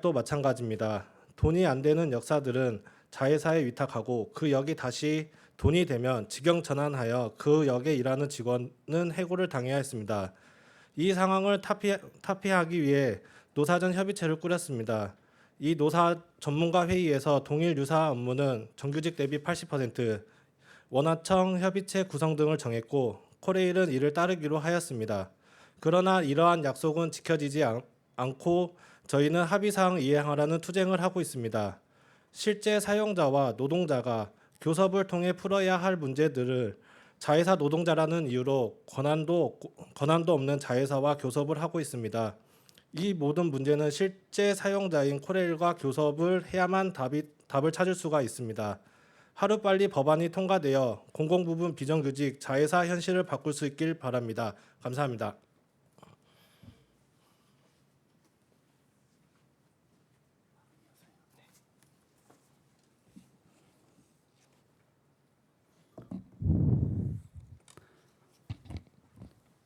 또 마찬가지입니다. 돈이 안 되는 역사들은 자회사에 위탁하고 그 역이 다시 돈이 되면 직영 전환하여 그 역에 일하는 직원은 해고를 당해야 했습니다. 이 상황을 타피하기 위해 노사전 협의체를 꾸렸습니다. 이 노사 전문가 회의에서 동일 유사 업무는 정규직 대비 80%, 원화청 협의체 구성 등을 정했고 코레일은 이를 따르기로 하였습니다. 그러나 이러한 약속은 지켜지지 않고 저희는 합의사항 이행하라는 투쟁을 하고 있습니다. 실제 사용자와 노동자가 교섭을 통해 풀어야 할 문제들을 자회사 노동자라는 이유로 권한도 없는 자회사와 교섭을 하고 있습니다. 이 모든 문제는 실제 사용자인 코레일과 교섭을 해야만 답을 찾을 수가 있습니다. 하루빨리 법안이 통과되어 공공부문 비정규직 자회사 현실을 바꿀 수 있길 바랍니다. 감사합니다.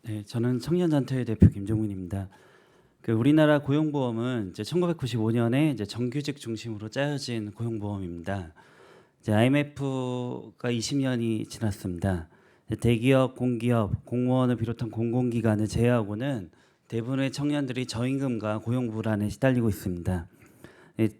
네, 저는 청년단체 대표 김종문입니다. 우리나라 고용보험은 이제 1995년에 이제 정규직 중심으로 짜여진 고용보험입니다. 이제 IMF가 20년이 지났습니다. 대기업, 공기업, 공무원을 비롯한 공공기관을 제외하고는 대부분의 청년들이 저임금과 고용 불안에 시달리고 있습니다.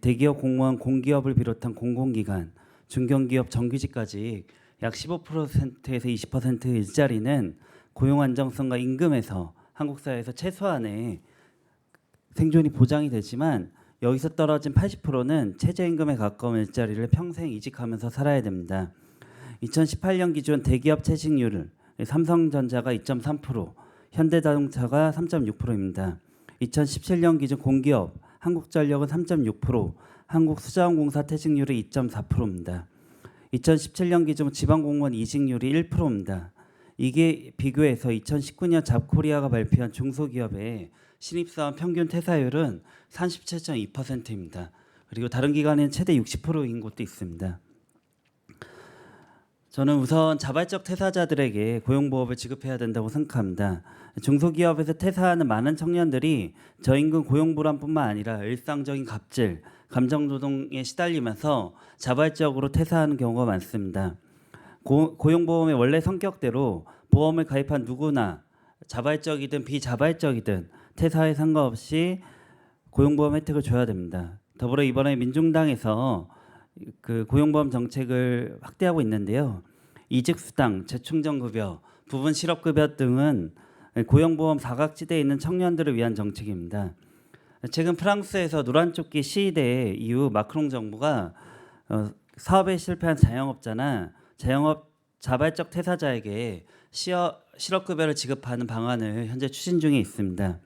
대기업, 공무원, 공기업을 비롯한 공공기관, 중견기업, 정규직까지 약 15%에서 20% 일자리는 고용 안정성과 임금에서 한국 사회에서 최소한의 생존이 보장이 되지만 여기서 떨어진 80%는 최저임금에 가까운 일자리를 평생 이직하면서 살아야 됩니다. 2018년 기준 대기업 채식률을 삼성전자가 2.3%, 현대자동차가 3.6%입니다. 2017년 기준 공기업 한국전력은 3.6%, 한국수자원공사 퇴직률이 2.4%입니다. 2017년 기준 지방공무원 이직률이 1%입니다. 이게 비교해서 2019년 잡코리아가 발표한 중소기업의 신입사원 평균 퇴사율은 37.2%입니다. 그리고 다른 기관에는 최대 60%인 곳도 있습니다. 저는 우선 자발적 퇴사자들에게 고용보험을 지급해야 된다고 생각합니다. 중소기업에서 퇴사하는 많은 청년들이 저임금 고용불안뿐만 아니라 일상적인 갑질, 감정노동에 시달리면서 자발적으로 퇴사하는 경우가 많습니다. 고용보험의 원래 성격대로 보험을 가입한 누구나 자발적이든 비자발적이든 퇴사에 상관없이 고용보험 혜택을 줘야 됩니다. 더불어 이번에 민중당에서 고용보험 정책을 확대하고 있는데요. 이직수당, 재충전급여, 부분 실업급여 등은 고용보험 사각지대에 있는 청년들을 위한 정책입니다. 최근 프랑스에서 노란조끼 시위대 이후 마크롱 정부가 사업에 실패한 자영업자나 자발적 퇴사자에게 실업급여를 지급하는 방안을 현재 추진 중에 있습니다.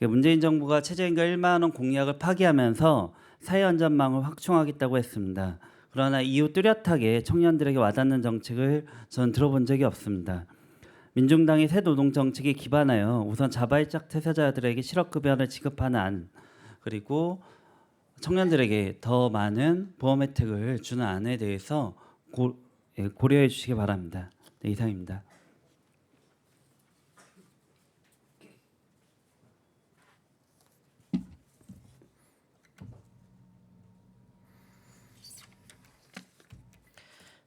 문재인 정부가 최저임금 1만 원 공약을 파기하면서 사회안전망을 확충하겠다고 했습니다. 그러나 이후 뚜렷하게 청년들에게 와닿는 정책을 전 들어본 적이 없습니다. 민중당의 새 노동정책에 기반하여 우선 자발적 퇴사자들에게 실업급여를 지급하는 안, 그리고 청년들에게 더 많은 보험 혜택을 주는 안에 대해서 고려해 주시기 바랍니다. 네, 이상입니다.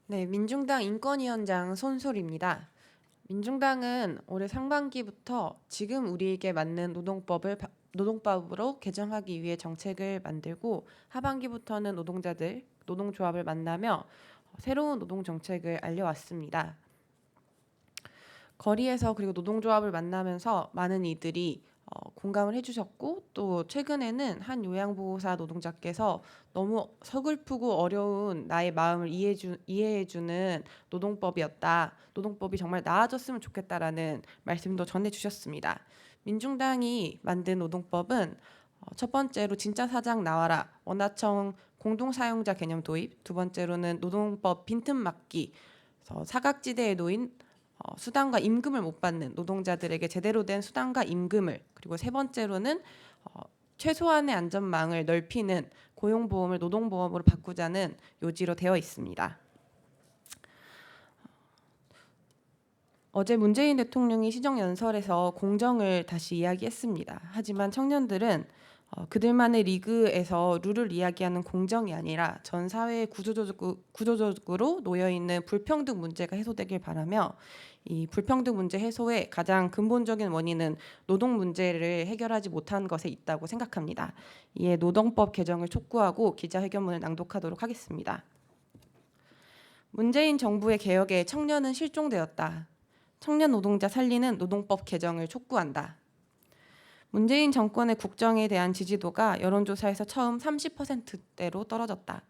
네, 민중당 인권위원장 손솔입니다. 민중당은 올해 상반기부터 지금 우리에게 맞는 노동법으로 개정하기 위해 정책을 만들고 하반기부터는 노동조합을 만나며 새로운 노동 정책을 알려왔습니다. 거리에서 그리고 노동조합을 만나면서 많은 이들이 공감을 해주셨고 또 최근에는 한 요양보호사 노동자께서 너무 서글프고 어려운 나의 마음을 이해해주는 노동법이었다. 노동법이 정말 나아졌으면 좋겠다라는 말씀도 전해주셨습니다. 민중당이 만든 노동법은 첫 번째로 진짜 사장 나와라, 원화청 공동사용자 개념 도입, 두 번째로는 노동법 빈틈 막기, 사각지대에 놓인 수당과 임금을 못 받는 노동자들에게 제대로 된 수당과 임금을, 그리고 세 번째로는 최소한의 안전망을 넓히는 고용보험을 노동보험으로 바꾸자는 요지로 되어 있습니다. 어제 문재인 대통령이 시정연설에서 공정을 다시 이야기했습니다. 하지만 청년들은 그들만의 리그에서 룰을 이야기하는 공정이 아니라 전 사회에 구조적으로 놓여 있는 불평등 문제가 해소되길 바라며, 이 불평등 문제 해소의 가장 근본적인 원인은 노동 문제를 해결하지 못한 것에 있다고 생각합니다. 이에 노동법 개정을 촉구하고 기자회견문을 낭독하도록 하겠습니다. 문재인 정부의 개혁에 청년은 실종되었다. 청년 노동자 살리는 노동법 개정을 촉구한다. 문재인 정권의 국정에 대한 지지도가 여론조사에서 처음 30%대로 떨어졌다.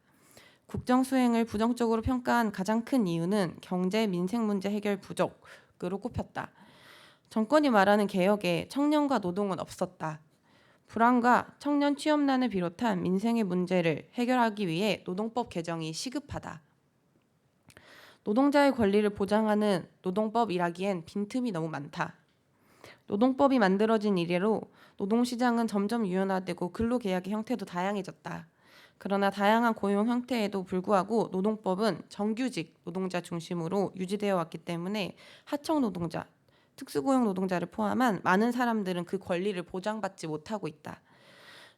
국정 수행을 부정적으로 평가한 가장 큰 이유는 경제 민생 문제 해결 부족으로 꼽혔다. 정권이 말하는 개혁에 청년과 노동은 없었다. 불안과 청년 취업난을 비롯한 민생의 문제를 해결하기 위해 노동법 개정이 시급하다. 노동자의 권리를 보장하는 노동법이라기엔 빈틈이 너무 많다. 노동법이 만들어진 이래로 노동시장은 점점 유연화되고 근로계약의 형태도 다양해졌다. 그러나 다양한 고용 형태에도 불구하고 노동법은 정규직 노동자 중심으로 유지되어 왔기 때문에 하청 노동자, 특수고용 노동자를 포함한 많은 사람들은 그 권리를 보장받지 못하고 있다.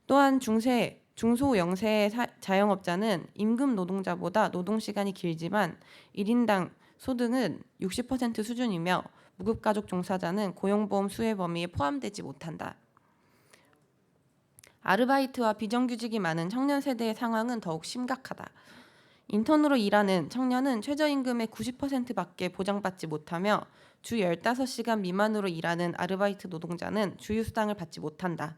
또한 중소 영세 자영업자는 임금 노동자보다 노동시간이 길지만 1인당 소득은 60% 수준이며 무급가족 종사자는 고용보험 수혜 범위에 포함되지 못한다. 아르바이트와 비정규직이 많은 청년 세대의 상황은 더욱 심각하다. 인턴으로 일하는 청년은 최저임금의 90%밖에 보장받지 못하며 주 15시간 미만으로 일하는 아르바이트 노동자는 주휴수당을 받지 못한다.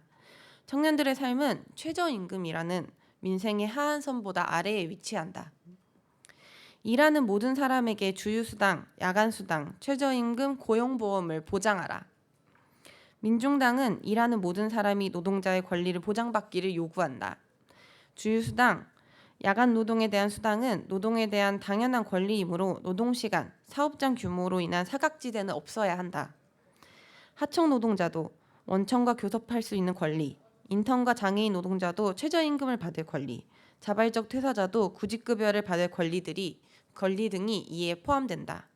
청년들의 삶은 최저임금이라는 민생의 하한선보다 아래에 위치한다. 일하는 모든 사람에게 주휴수당, 야간수당, 최저임금, 고용보험을 보장하라. 민중당은 일하는 모든 사람이 노동자의 권리를 보장받기를 요구한다. 주휴수당, 야간 노동에 대한 수당은 노동에 대한 당연한 권리이므로 노동시간, 사업장 규모로 인한 사각지대는 없어야 한다. 하청 노동자도 원청과 교섭할 수 있는 권리, 인턴과 장애인 노동자도 최저임금을 받을 권리, 자발적 퇴사자도 구직급여를 받을 권리 등이 이에 포함된다.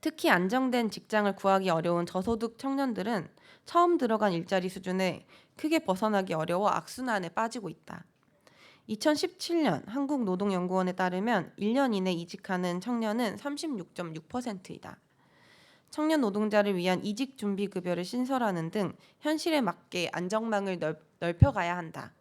특히 안정된 직장을 구하기 어려운 저소득 청년들은 처음 들어간 일자리 수준에 크게 벗어나기 어려워 악순환에 빠지고 있다. 2017년 한국노동연구원에 따르면 1년 이내 이직하는 청년은 36.6%이다. 청년 노동자를 위한 이직 준비 급여를 신설하는 등 현실에 맞게 안정망을 넓혀가야 한다.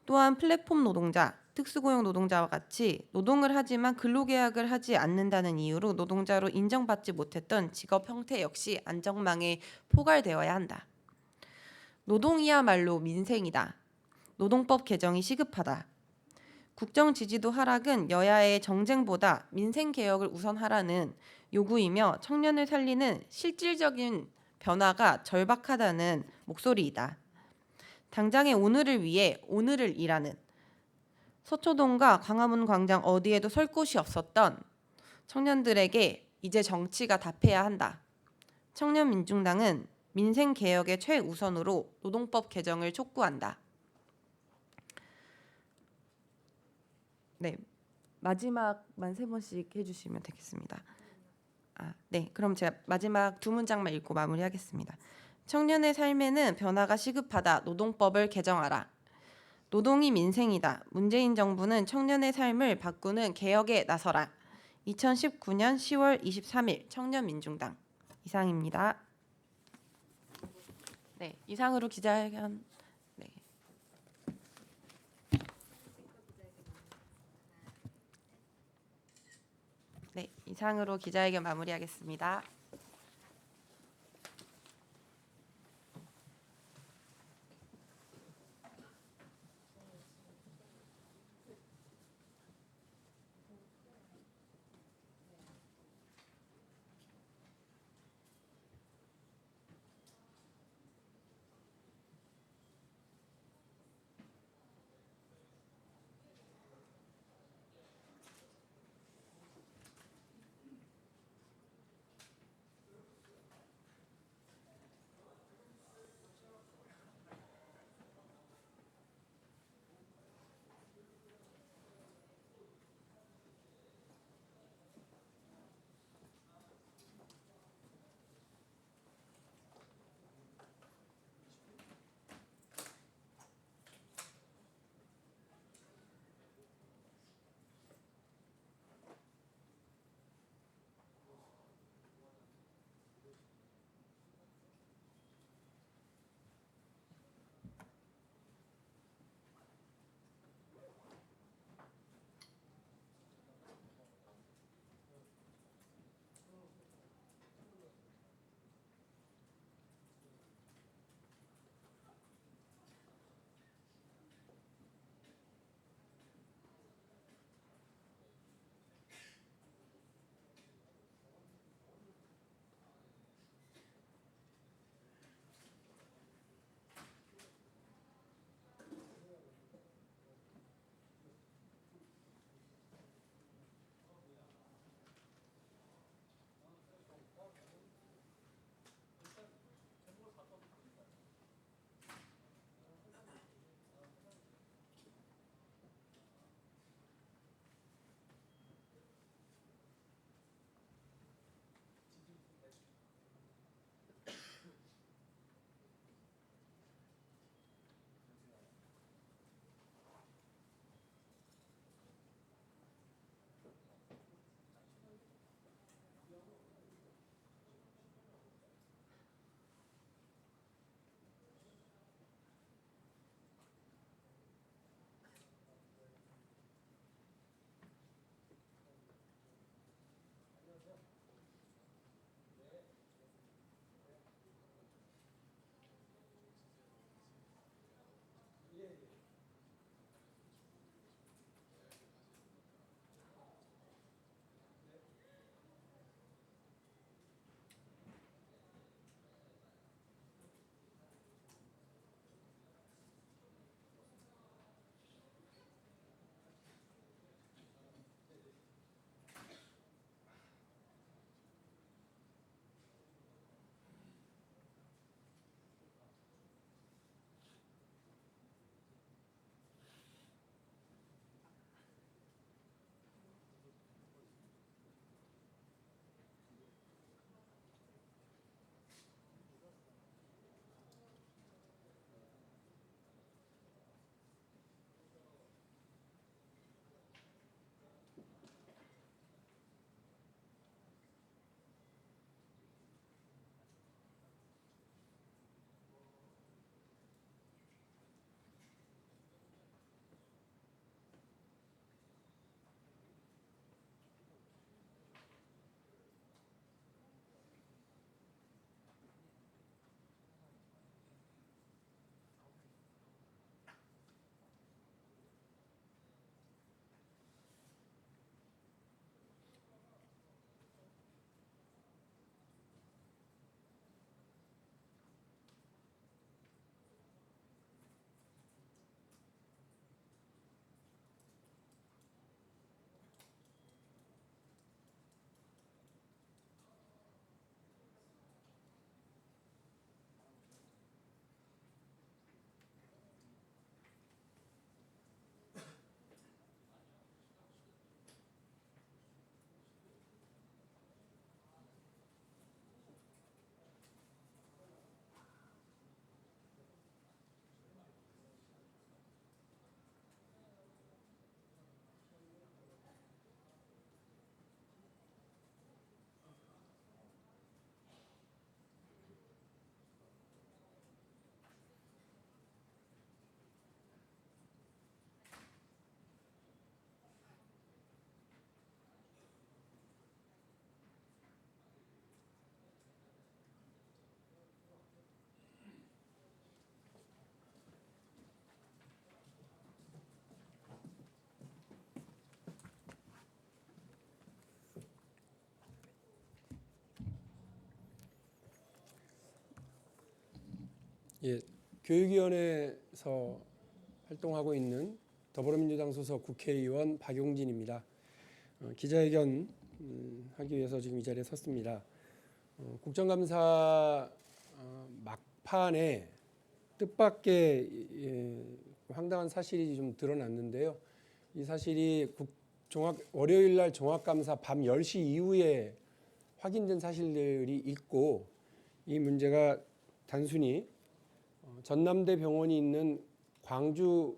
또한 플랫폼 노동자, 특수고용 노동자와 같이 노동을 하지만 근로계약을 하지 않는다는 이유로 노동자로 인정받지 못했던 직업 형태 역시 안정망에 포괄되어야 한다. 노동이야말로 민생이다. 노동법 개정이 시급하다. 국정 지지도 하락은 여야의 정쟁보다 민생 개혁을 우선하라는 요구이며 청년을 살리는 실질적인 변화가 절박하다는 목소리이다. 당장의 오늘을 위해 오늘을 일하는 서초동과 광화문 광장 어디에도 설 곳이 없었던 청년들에게 이제 정치가 답해야 한다. 청년민중당은 민생 개혁의 최우선으로 노동법 개정을 촉구한다. 네, 마지막만 3번씩 해주시면 되겠습니다. 네, 그럼 제가 마지막 2문장만 읽고 마무리하겠습니다. 청년의 삶에는 변화가 시급하다. 노동법을 개정하라. 노동이 민생이다. 문재인 정부는 청년의 삶을 바꾸는 개혁에 나서라. 2019년 10월 23일 청년민중당. 이상입니다. 네, 이상으로 기자회견. 네, 이상으로 기자회견 마무리하겠습니다. 예, 교육위원회에서 활동하고 있는 더불어민주당 소속 국회의원 박용진입니다. 기자회견 하기 위해서 지금 이 자리에 섰습니다. 국정감사 막판에 뜻밖의 황당한 사실이 좀 드러났는데요. 이 사실이 월요일 날 종합감사 밤 10시 이후에 확인된 사실들이 있고, 이 문제가 단순히 전남대 병원이 있는 광주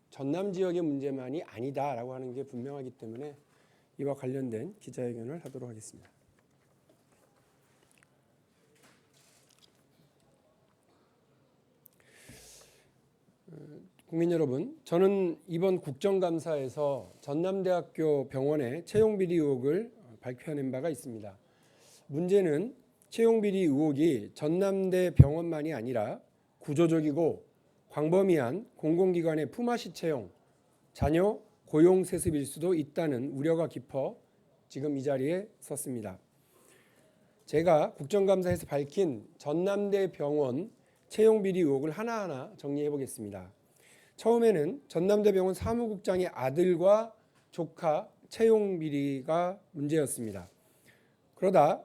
전남 지역의 문제만이 아니다라고 하는 게 분명하기 때문에 이와 관련된 기자회견을 하도록 하겠습니다. 국민 여러분, 저는 이번 국정감사에서 전남대학교 병원의 채용비리 의혹을 발표해낸 바가 있습니다. 문제는 채용비리 의혹이 전남대 병원만이 아니라 구조적이고 광범위한 공공기관의 품앗이 채용, 자녀 고용 세습일 수도 있다는 우려가 깊어 지금 이 자리에 섰습니다. 제가 국정감사에서 밝힌 전남대 병원 채용비리 의혹을 하나하나 정리해 보겠습니다. 처음에는 전남대 병원 사무국장의 아들과 조카 채용비리가 문제였습니다. 그러다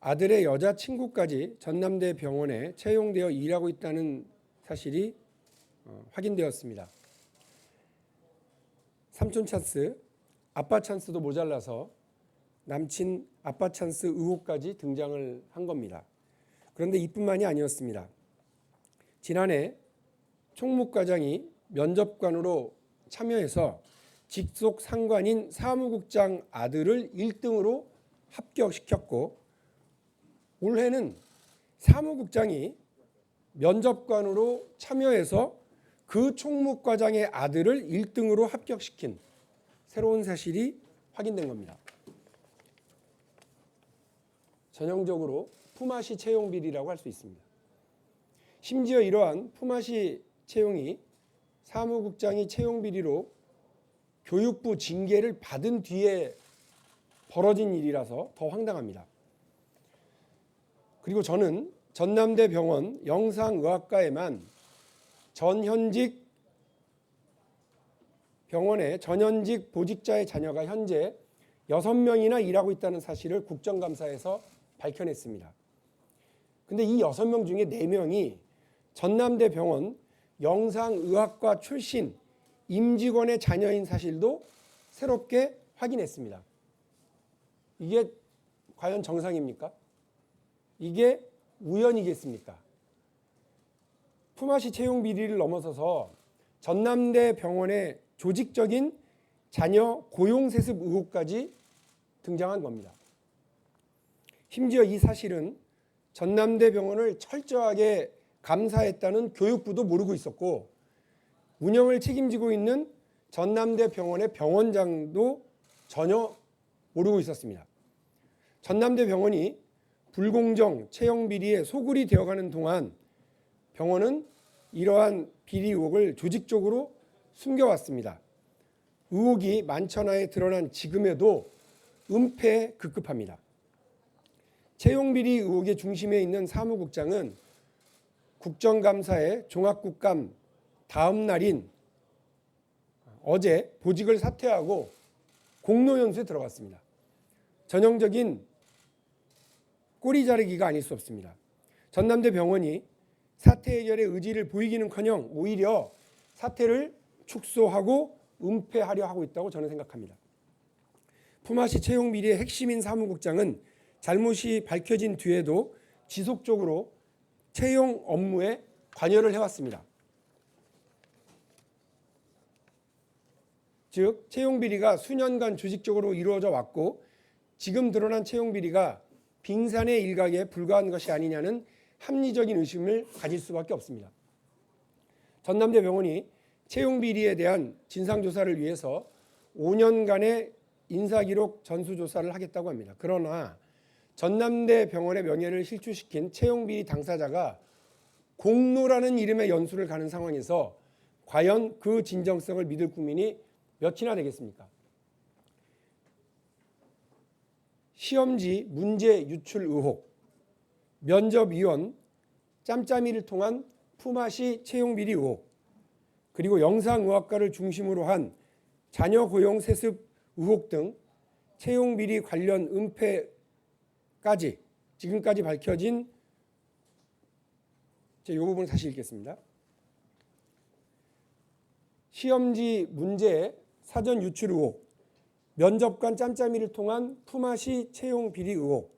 아들의 여자친구까지 전남대 병원에 채용되어 일하고 있다는 사실이 확인되었습니다. 삼촌 찬스, 아빠 찬스도 모자라서 남친 아빠 찬스 의혹까지 등장을 한 겁니다. 그런데 이뿐만이 아니었습니다. 지난해 총무과장이 면접관으로 참여해서 직속 상관인 사무국장 아들을 1등으로 합격시켰고, 올해는 사무국장이 면접관으로 참여해서 그 총무과장의 아들을 1등으로 합격시킨 새로운 사실이 확인된 겁니다. 전형적으로 품앗이 채용 비리라고 할 수 있습니다. 심지어 이러한 품앗이 채용이 사무국장이 채용 비리로 교육부 징계를 받은 뒤에 벌어진 일이라서 더 황당합니다. 그리고 저는 전남대 병원 영상의학과에만 병원의 전현직 보직자의 자녀가 현재 6명이나 일하고 있다는 사실을 국정감사에서 밝혀냈습니다. 근데 이 6명 중에 4명이 전남대 병원 영상의학과 출신 임직원의 자녀인 사실도 새롭게 확인했습니다. 이게 과연 정상입니까? 이게 우연이겠습니까? 품앗이 채용 비리를 넘어서서 전남대 병원의 조직적인 자녀 고용 세습 의혹까지 등장한 겁니다. 심지어 이 사실은 전남대 병원을 철저하게 감사했다는 교육부도 모르고 있었고, 운영을 책임지고 있는 전남대 병원의 병원장도 전혀 모르고 있었습니다. 전남대 병원이 불공정 채용 비리에 소굴이 되어가는 동안 병원은 이러한 비리 의혹을 조직적으로 숨겨왔습니다. 의혹이 만천하에 드러난 지금에도 은폐에 급급합니다. 채용 비리 의혹의 중심에 있는 사무국장은 국정감사의 종합국감 다음 날인 어제 보직을 사퇴하고 공로연수에 들어갔습니다. 전형적인 꼬리 자르기가 아닐 수 없습니다. 전남대 병원이 사퇴 해결의 의지를 보이기는커녕 오히려 사퇴를 축소하고 은폐하려 하고 있다고 저는 생각합니다. 품앗이 채용 비리의 핵심인 사무국장은 잘못이 밝혀진 뒤에도 지속적으로 채용 업무에 관여를 해왔습니다. 즉 채용 비리가 수년간 조직적으로 이루어져 왔고, 지금 드러난 채용 비리가 빙산의 일각에 불과한 것이 아니냐는 합리적인 의심을 가질 수밖에 없습니다. 전남대 병원이 채용 비리에 대한 진상조사를 위해서 5년간의 인사기록 전수조사를 하겠다고 합니다. 그러나 전남대 병원의 명예를 실추시킨 채용 비리 당사자가 공로라는 이름의 연수를 가는 상황에서 과연 그 진정성을 믿을 국민이 몇이나 되겠습니까? 시험지 문제 유출 의혹, 면접위원 짬짬이를 통한 품앗이 채용 비리 의혹, 그리고 영상의학과를 중심으로 한 자녀 고용 세습 의혹 등 채용 비리 관련 은폐까지 지금까지 밝혀진 이 부분을 다시 읽겠습니다. 시험지 문제 사전 유출 의혹, 면접관 짬짬이를 통한 품앗이 채용 비리 의혹,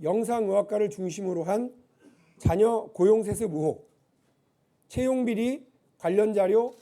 영상의학과를 중심으로 한 자녀 고용 세습 의혹, 채용 비리 관련 자료